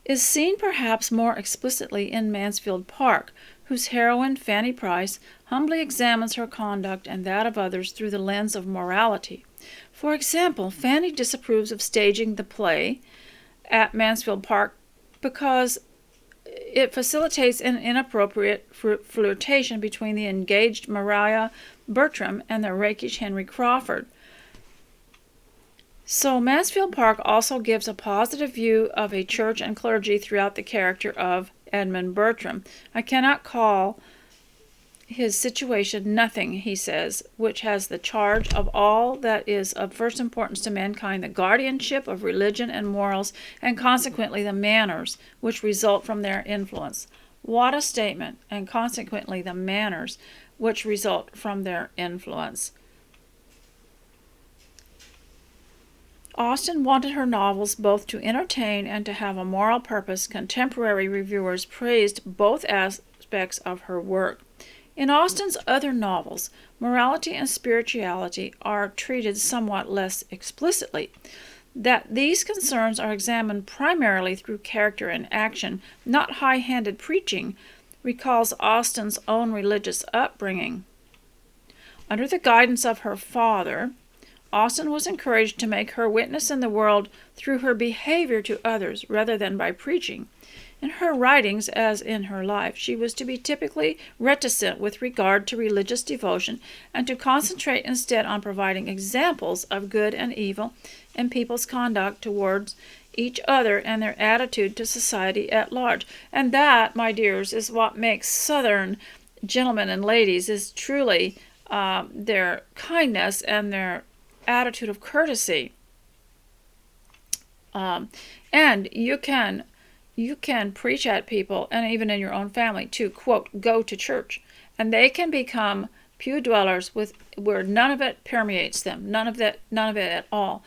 is seen perhaps more explicitly in Mansfield Park, whose heroine, Fanny Price, humbly examines her conduct and that of others through the lens of morality. For example, Fanny disapproves of staging the play at Mansfield Park because it facilitates an inappropriate flirtation between the engaged Maria Bertram and the rakish Henry Crawford. So Mansfield Park also gives a positive view of a church and clergy throughout the character of Edmund Bertram. I cannot call his situation nothing, he says, which has the charge of all that is of first importance to mankind, the guardianship of religion and morals, and consequently the manners which result from their influence. What a statement, and consequently the manners which result from their influence. Austen wanted her novels both to entertain and to have a moral purpose. Contemporary reviewers praised both aspects of her work. In Austen's other novels, morality and spirituality are treated somewhat less explicitly. That these concerns are examined primarily through character and action, not high-handed preaching, recalls Austen's own religious upbringing. Under the guidance of her father, Austen was encouraged to make her witness in the world through her behavior to others rather than by preaching. In her writings, as in her life, she was to be typically reticent with regard to religious devotion and to concentrate instead on providing examples of good and evil in people's conduct towards each other and their attitude to society at large. And that, my dears, is what makes Southern gentlemen and ladies is truly their kindness and their attitude of courtesy. And you can preach at people, and even in your own family, to quote, go to church, and they can become pew dwellers where none of it permeates them, none of it at all.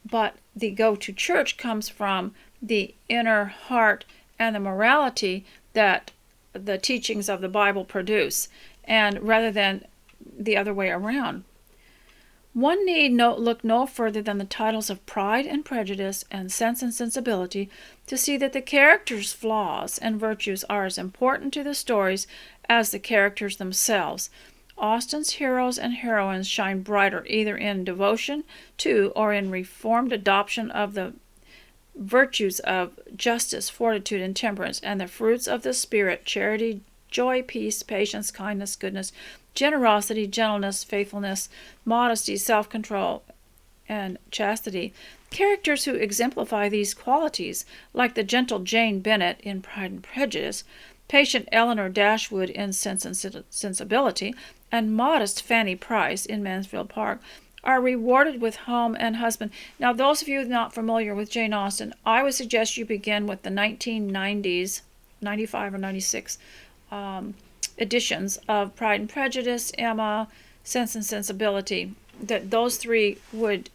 But the go to church comes from the inner heart and the morality that the teachings of the Bible produce, and rather than the other way around. One need look no further than the titles of Pride and Prejudice and Sense and Sensibility to see that the characters' flaws and virtues are as important to the stories as the characters themselves. Austen's heroes and heroines shine brighter either in devotion to or in reformed adoption of the virtues of justice, fortitude, and temperance, and the fruits of the Spirit, charity, joy, peace, patience, kindness, goodness, generosity, gentleness, faithfulness, modesty, self-control, and chastity. Characters who exemplify these qualities, like the gentle Jane Bennet in Pride and Prejudice, patient Eleanor Dashwood in Sense and Sensibility, and modest Fanny Price in Mansfield Park, are rewarded with home and husband. Now, those of you not familiar with Jane Austen, I would suggest you begin with the 1990s, 95 or 96 editions of Pride and Prejudice, Emma, Sense and Sensibility. That those three would,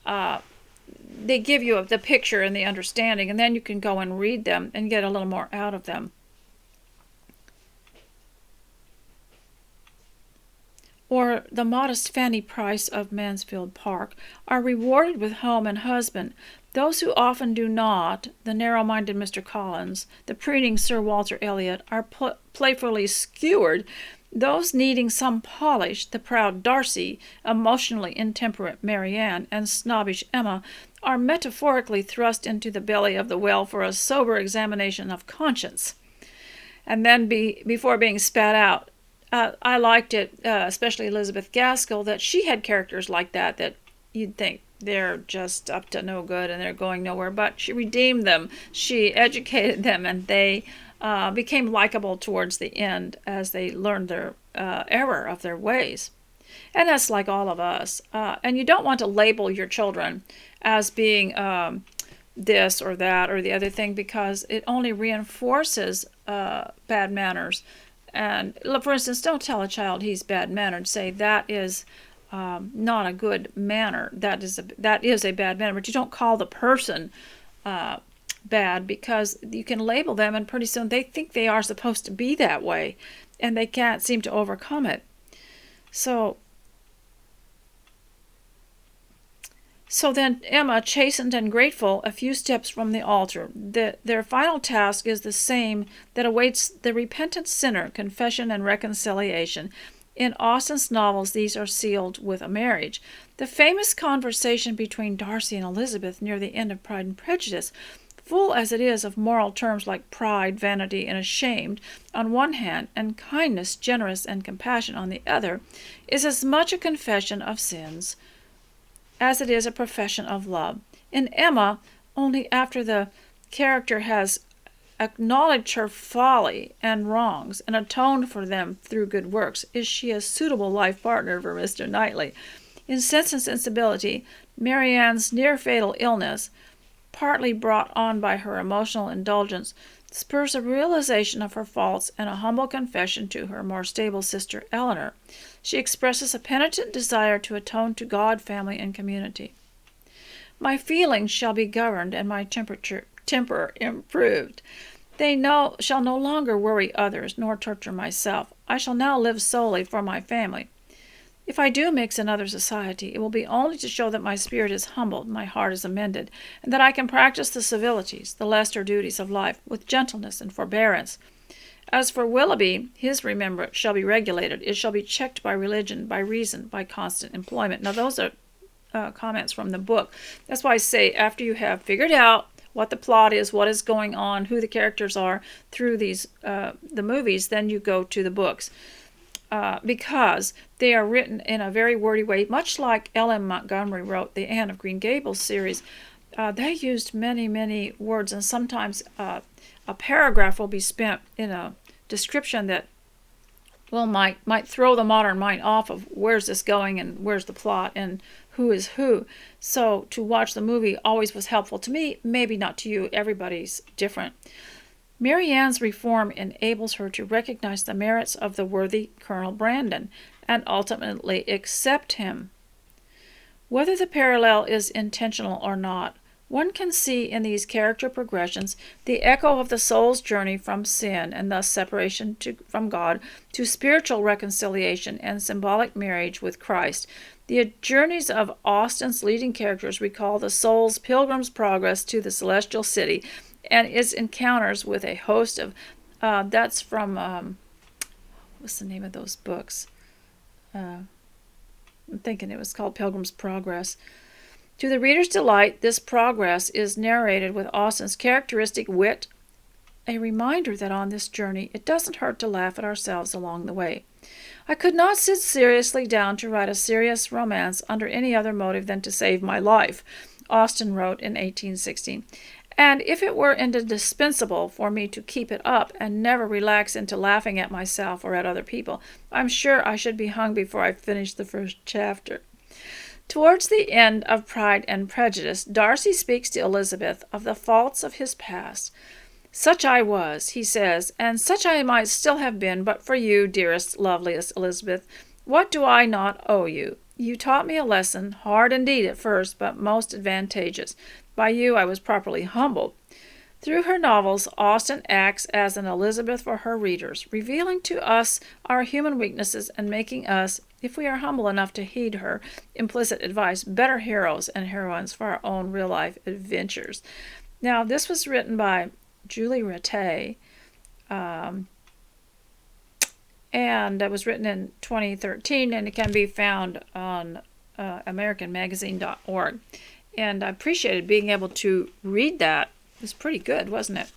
they give you the picture and the understanding, and then you can go and read them and get a little more out of them. Or the modest Fanny Price of Mansfield Park, are rewarded with home and husband. Those who often do not, the narrow-minded Mr. Collins, the preening Sir Walter Elliot, are playfully skewered. Those needing some polish, the proud Darcy, emotionally intemperate Marianne, and snobbish Emma, are metaphorically thrust into the belly of the whale for a sober examination of conscience, and then before being spat out. I liked it, especially Elizabeth Gaskell, that she had characters like that you'd think they're just up to no good and they're going nowhere, but she redeemed them, she educated them, and they became likable towards the end as they learned their error of their ways. And that's like all of us. And you don't want to label your children as being this or that or the other thing, because it only reinforces bad manners. And for instance, don't tell a child he's bad-mannered. Say that is not a good manner. That is a bad manner. But you don't call the person bad, because you can label them, and pretty soon they think they are supposed to be that way, and they can't seem to overcome it. So then Emma, chastened and grateful, a few steps from the altar. Their final task is the same that awaits the repentant sinner, confession and reconciliation. In Austen's novels, these are sealed with a marriage. The famous conversation between Darcy and Elizabeth near the end of Pride and Prejudice, full as it is of moral terms like pride, vanity, and ashamed on one hand, and kindness, generous, and compassion on the other, is as much a confession of sins as it is a profession of love. In Emma, only after the character has acknowledged her folly and wrongs and atoned for them through good works is she a suitable life partner for Mr. Knightley. In Sense and Sensibility, Marianne's near-fatal illness, partly brought on by her emotional indulgence, spurs a realization of her faults and a humble confession to her more stable sister Eleanor. She expresses a penitent desire to atone to God, family, and community. My feelings shall be governed and my temper improved. They shall no longer worry others, nor torture myself. I shall now live solely for my family. If I do mix in other society, it will be only to show that my spirit is humbled, my heart is amended, and that I can practice the civilities, the lesser duties of life, with gentleness and forbearance. As for Willoughby, his remembrance shall be regulated. It shall be checked by religion, by reason, by constant employment. Now, those are comments from the book. That's why I say, after you have figured out what the plot is, what is going on, who the characters are through these the movies, then you go to the books. Because they are written in a very wordy way, much like L.M. Montgomery wrote the Anne of Green Gables series. They used many, many words, and sometimes a paragraph will be spent in a description that well, might throw the modern mind off of where's this going and where's the plot and who is who. So to watch the movie always was helpful to me, maybe not to you. Everybody's different. Mary Ann's reform enables her to recognize the merits of the worthy Colonel Brandon and ultimately accept him. Whether the parallel is intentional or not, one can see in these character progressions the echo of the soul's journey from sin and thus separation from God to spiritual reconciliation and symbolic marriage with Christ. The journeys of Austen's leading characters recall the soul's pilgrim's progress to the celestial city and its encounters with a host of, that's from, what's the name of those books? I'm thinking it was called Pilgrims Progress. To the reader's delight, this progress is narrated with Austen's characteristic wit, a reminder that on this journey it doesn't hurt to laugh at ourselves along the way. I could not sit seriously down to write a serious romance under any other motive than to save my life, Austen wrote in 1816. And if it were indispensable for me to keep it up and never relax into laughing at myself or at other people, I'm sure I should be hung before I finished the first chapter. Towards the end of Pride and Prejudice, Darcy speaks to Elizabeth of the faults of his past. Such I was, he says, and such I might still have been but for you, dearest, loveliest Elizabeth. What do I not owe you? You taught me a lesson, hard indeed at first, but most advantageous. By you I was properly humbled. Through her novels, Austen acts as an Elizabeth for her readers, revealing to us our human weaknesses and making us, if we are humble enough to heed her implicit advice, better heroes and heroines for our own real-life adventures. Now, this was written by Julie Rattay, and it was written in 2013, and it can be found on AmericanMagazine.org. And I appreciated being able to read that. It was pretty good, wasn't it?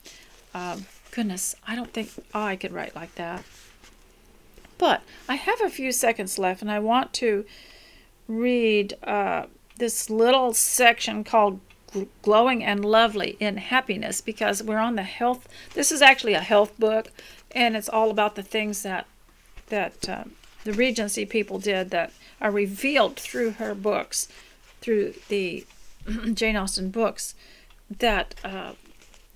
Goodness, I don't think I could write like that. But I have a few seconds left, and I want to read this little section called Glowing and Lovely in Happiness, because we're on the health. This is actually a health book, and it's all about the things that the Regency people did that are revealed through her books, through the Jane Austen books, that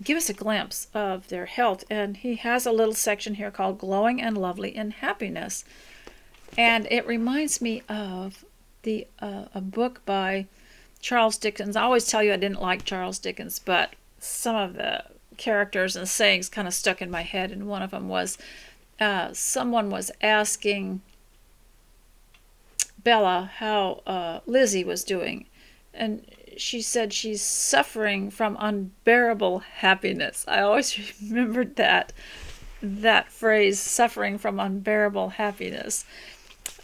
give us a glimpse of their health. And he has a little section here called Glowing and Lovely in Happiness. And it reminds me of a book by Charles Dickens. I always tell you I didn't like Charles Dickens, but some of the characters and sayings kind of stuck in my head. And one of them was someone was asking Bella how Lizzie was doing. And she said she's suffering from unbearable happiness. I always remembered that phrase, suffering from unbearable happiness.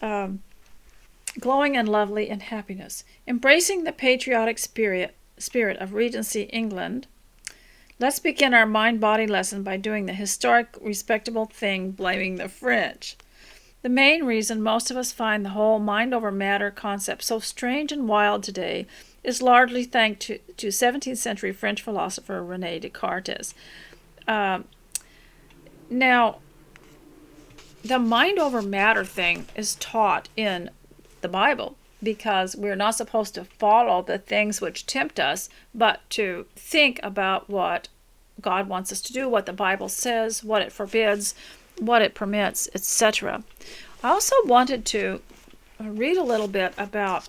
Glowing and Lovely in Happiness. Embracing the patriotic spirit of Regency England, let's begin our mind-body lesson by doing the historic, respectable thing, blaming the French. The main reason most of us find the whole mind-over-matter concept so strange and wild today is largely thanks to 17th century French philosopher René Descartes. Now, the mind-over-matter thing is taught in the Bible because we're not supposed to follow the things which tempt us, but to think about what God wants us to do, what the Bible says, what it forbids, what it permits, etc. I also wanted to read a little bit about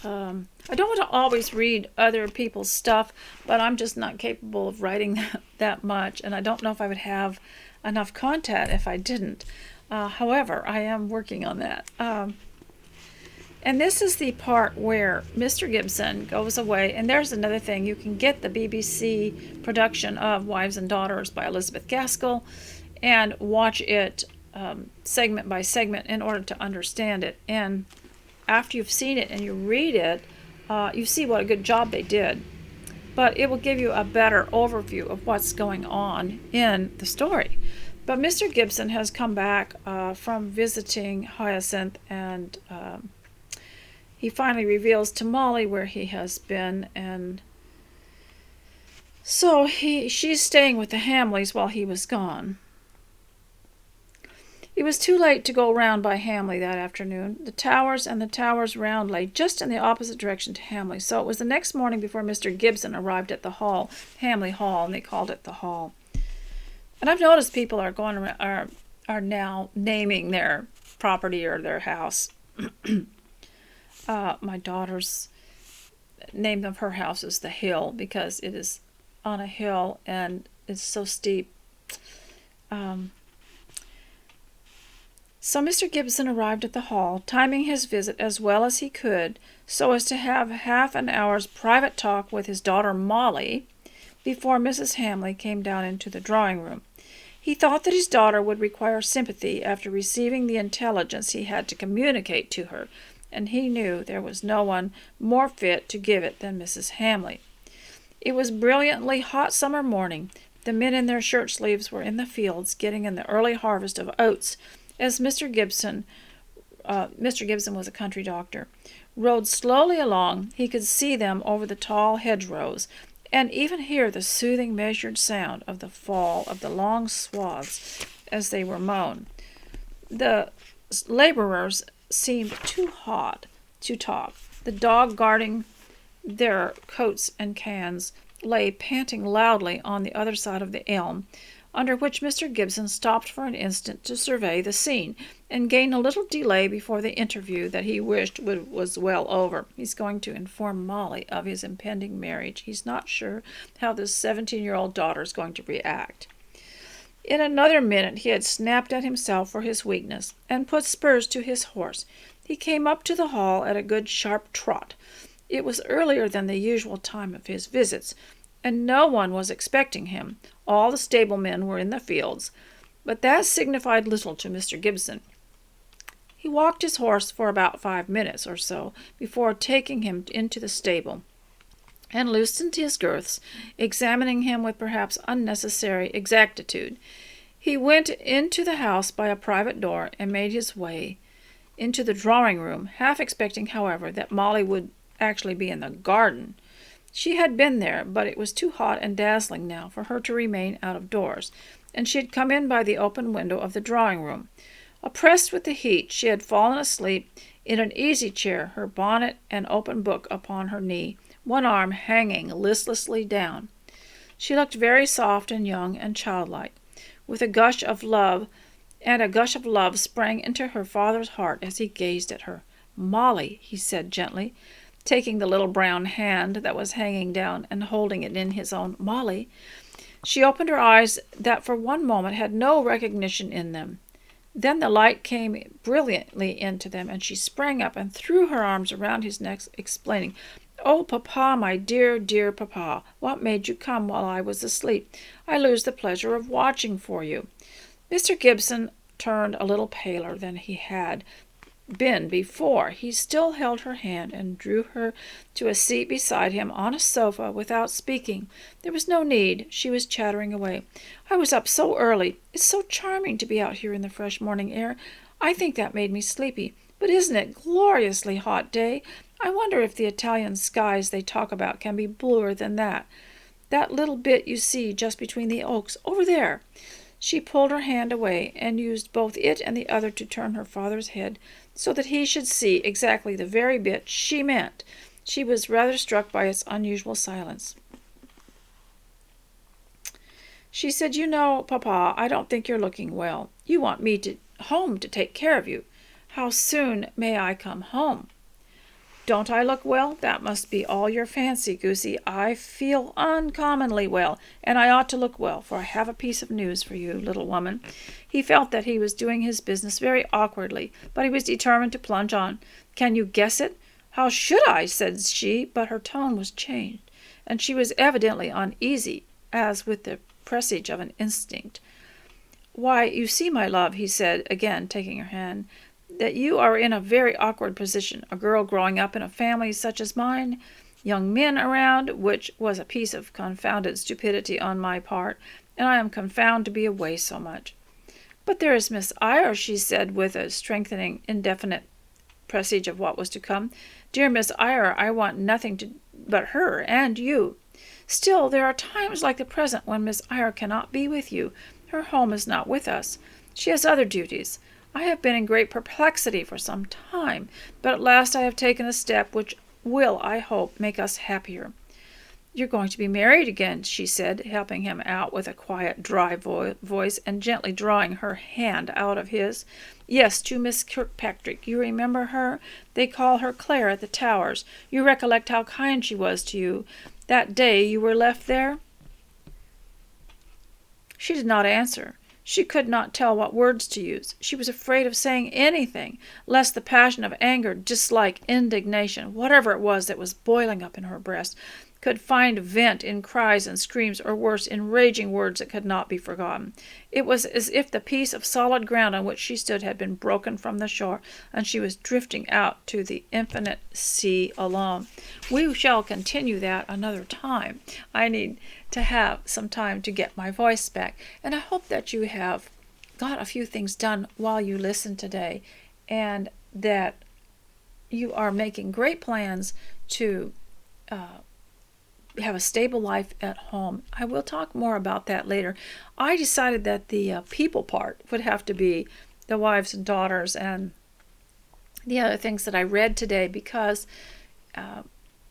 I don't want to always read other people's stuff, but I'm just not capable of writing that much, and I don't know if I would have enough content if I didn't. However, I am working on that. And this is the part where Mr. Gibson goes away, and there's another thing. You can get the BBC production of Wives and Daughters by Elizabeth Gaskell and watch it segment by segment in order to understand it. And after you've seen it and you read it, you see what a good job they did. But it will give you a better overview of what's going on in the story. But Mr. Gibson has come back from visiting Hyacinth, and he finally reveals to Molly where he has been, and so she's staying with the Hamleys while he was gone. It was too late to go round by Hamley that afternoon. The Towers and the Towers Round lay just in the opposite direction to Hamley, so it was the next morning before Mr. Gibson arrived at the Hall, Hamley Hall, and they called it the Hall. And I've noticed people are now naming their property or their house. My daughter's name of her house is the Hill because it is on a hill and it's so steep. So Mr. Gibson arrived at the Hall, timing his visit as well as he could, so as to have half an hour's private talk with his daughter Molly before Mrs. Hamley came down into the drawing-room. He thought that his daughter would require sympathy after receiving the intelligence he had to communicate to her, and he knew there was no one more fit to give it than Mrs. Hamley. It was brilliantly hot summer morning. The men in their shirt sleeves were in the fields getting in the early harvest of oats, as Mr. Gibson was a country doctor, rode slowly along. He could see them over the tall hedgerows, and even hear the soothing measured sound of the fall of the long swaths as they were mown. The laborers seemed too hot to talk. The dog guarding their coats and cans lay panting loudly on the other side of the elm, under which Mr. Gibson stopped for an instant to survey the scene, and gain a little delay before the interview that he wished was well over. He's going to inform Molly of his impending marriage. He's not sure how this 17-year-old daughter is going to react. In another minute he had snapped at himself for his weakness, and put spurs to his horse. He came up to the Hall at a good sharp trot. It was earlier than the usual time of his visits, and no one was expecting him. All the stablemen were in the fields, but that signified little to Mr. Gibson. He walked his horse for about 5 minutes or so before taking him into the stable, and loosened his girths, examining him with perhaps unnecessary exactitude. He went into the house by a private door and made his way into the drawing-room, half expecting, however, that Molly would actually be in the garden. She had been there, but it was too hot and dazzling now for her to remain out of doors, and she had come in by the open window of the drawing-room. Oppressed with the heat, she had fallen asleep in an easy-chair, her bonnet and open book upon her knee, one arm hanging listlessly down. She looked very soft and young and childlike, with a gush of love sprang into her father's heart as he gazed at her. "Molly," he said gently, taking the little brown hand that was hanging down and holding it in his own. "Molly." She opened her eyes that for one moment had no recognition in them. Then the light came brilliantly into them, and she sprang up and threw her arms around his neck, explaining, "Oh, Papa, my dear, dear Papa, what made you come while I was asleep? I lose the pleasure of watching for you." Mr. Gibson turned a little paler than he had been before. He still held her hand and drew her to a seat beside him on a sofa without speaking. There was no need. She was chattering away. "I was up so early. It's so charming to be out here in the fresh morning air. I think that made me sleepy. But isn't it a gloriously hot day? I wonder if the Italian skies they talk about can be bluer than that. That little bit you see just between the oaks, over there." She pulled her hand away and used both it and the other to turn her father's head so that he should see exactly the very bit she meant. She was rather struck by its unusual silence. She said, "You know, Papa, I don't think you're looking well. You want me home to take care of you. How soon may I come home?" "Don't I look well? That must be all your fancy, Goosey. I feel uncommonly well, and I ought to look well, for I have a piece of news for you, little woman." He felt that he was doing his business very awkwardly, but he was determined to plunge on. "Can you guess it?" "How should I?" said she, but her tone was changed, and she was evidently uneasy, as with the presage of an instinct. "Why, you see, my love," he said, again taking her hand, "that you are in a very awkward position, a girl growing up in a family such as mine, young men around, which was a piece of confounded stupidity on my part, and I am confounded to be away so much." "But there is Miss Eyre," she said, with a strengthening, indefinite presage of what was to come. "Dear Miss Eyre, I want nothing but her and you. Still, there are times like the present when Miss Eyre cannot be with you. Her home is not with us. She has other duties. I have been in great perplexity for some time, but at last I have taken a step which will, I hope, make us happier. You're going to be married again, she said, helping him out with a quiet, dry voice and gently drawing her hand out of his. Yes, to Miss Kirkpatrick. You remember her? They call her Claire at the Towers. You recollect how kind she was to you that day you were left there? She did not answer. She could not tell what words to use. She was afraid of saying anything, lest the passion of anger, dislike, indignation, whatever it was that was boiling up in her breast, could find vent in cries and screams, or worse, in raging words that could not be forgotten. It was as if the piece of solid ground on which she stood had been broken from the shore, and she was drifting out to the infinite sea alone. We shall continue that another time. I need to have some time to get my voice back, and I hope that you have got a few things done while you listen today, and that you are making great plans to have a stable life at home. I will talk more about that later. I decided that the people part would have to be the wives and daughters and the other things that I read today, because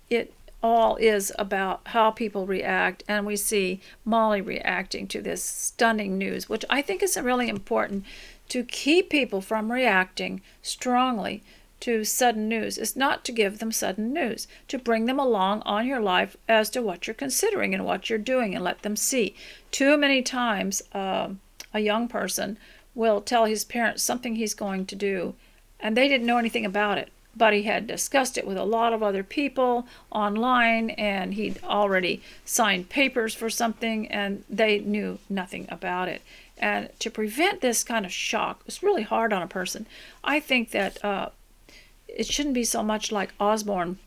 it all is about how people react, and we see Molly reacting to this stunning news, which I think is really important to keep people from reacting strongly to sudden news. Is not to give them sudden news, to bring them along on your life as to what you're considering and what you're doing, and let them see. Too many times a young person will tell his parents something he's going to do, and they didn't know anything about it, but he had discussed it with a lot of other people online, and he'd already signed papers for something, and they knew nothing about it. And to prevent this kind of shock, it's really hard on a person. I think that it shouldn't be so much like Osborne,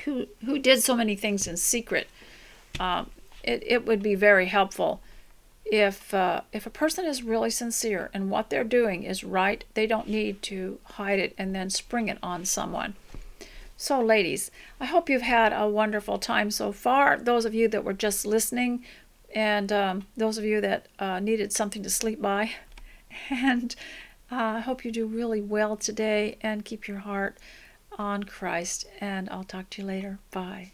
who did so many things in secret. It would be very helpful if a person is really sincere and what they're doing is right. They don't need to hide it and then spring it on someone. So, ladies, I hope you've had a wonderful time so far. Those of you that were just listening, and those of you that needed something to sleep by, and I hope you do really well today and keep your heart on Christ. And I'll talk to you later. Bye.